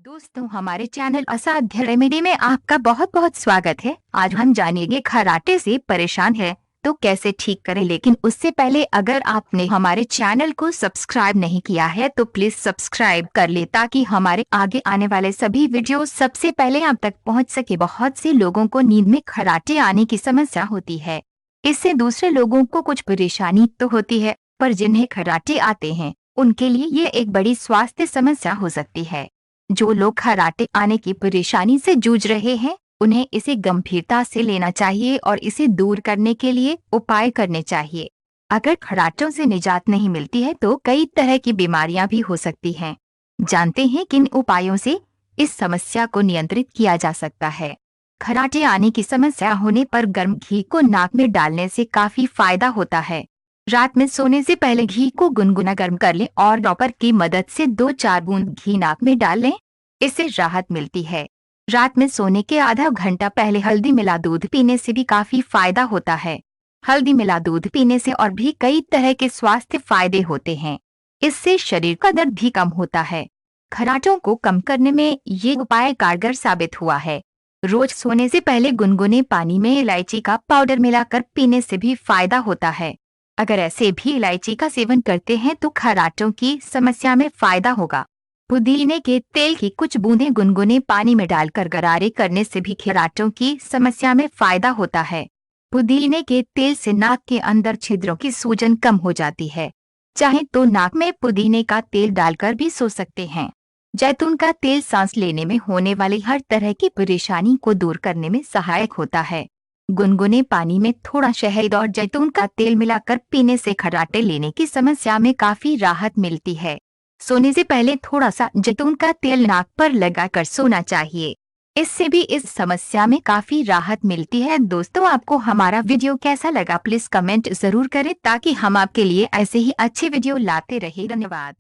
दोस्तों, हमारे चैनल असाध्य रेमेडी में आपका बहुत बहुत स्वागत है। आज हम जानेंगे खर्राटे से परेशान है तो कैसे ठीक करें। लेकिन उससे पहले अगर आपने हमारे चैनल को सब्सक्राइब नहीं किया है तो प्लीज सब्सक्राइब कर ले ताकि हमारे आगे आने वाले सभी वीडियो सबसे पहले आप तक पहुंच सके। बहुत से लोगों को नींद में खर्राटे आने की समस्या होती है। इससे दूसरे लोगों को कुछ परेशानी तो होती है, पर जिन्हें खर्राटे आते हैं उनके लिए ये एक बड़ी स्वास्थ्य समस्या हो सकती है। जो लोग खर्राटे आने की परेशानी से जूझ रहे हैं उन्हें इसे गंभीरता से लेना चाहिए और इसे दूर करने के लिए उपाय करने चाहिए। अगर खर्राटों से निजात नहीं मिलती है तो कई तरह की बीमारियां भी हो सकती हैं। जानते हैं किन उपायों से इस समस्या को नियंत्रित किया जा सकता है। खर्राटे आने की समस्या होने पर गर्म घी को नाक में डालने से काफी फायदा होता है। रात में सोने से पहले घी को गुनगुना गर्म कर लें और ड्रॉपर की मदद से 2-4 बूंद घी नाक में डाल लें। इससे राहत मिलती है। रात में सोने के आधा घंटा पहले हल्दी मिला दूध पीने से भी काफी फायदा होता है। हल्दी मिला दूध पीने से और भी कई तरह के स्वास्थ्य फायदे होते हैं। इससे शरीर का दर्द भी कम होता है। खर्राटों को कम करने में ये उपाय कारगर साबित हुआ है। रोज सोने से पहले गुनगुने पानी में इलायची का पाउडर मिलाकर पीने से भी फायदा होता है। अगर ऐसे भी इलायची का सेवन करते हैं तो खर्राटों की समस्या में फायदा होगा। पुदीने के तेल की कुछ बूंदें गुनगुने पानी में डालकर गरारे करने से भी खर्राटों की समस्या में फायदा होता है। पुदीने के तेल से नाक के अंदर छिद्रों की सूजन कम हो जाती है। चाहे तो नाक में पुदीने का तेल डालकर भी सो सकते हैं। जैतून का तेल सांस लेने में होने वाली हर तरह की परेशानी को दूर करने में सहायक होता है। गुनगुने पानी में थोड़ा शहद और जैतून का तेल मिलाकर पीने से खर्राटे लेने की समस्या में काफी राहत मिलती है। सोने से पहले थोड़ा सा जैतून का तेल नाक पर लगाकर सोना चाहिए। इससे भी इस समस्या में काफी राहत मिलती है। दोस्तों, आपको हमारा वीडियो कैसा लगा प्लीज कमेंट जरूर करें ताकि हम आपके लिए ऐसे ही अच्छे वीडियो लाते रहे। धन्यवाद।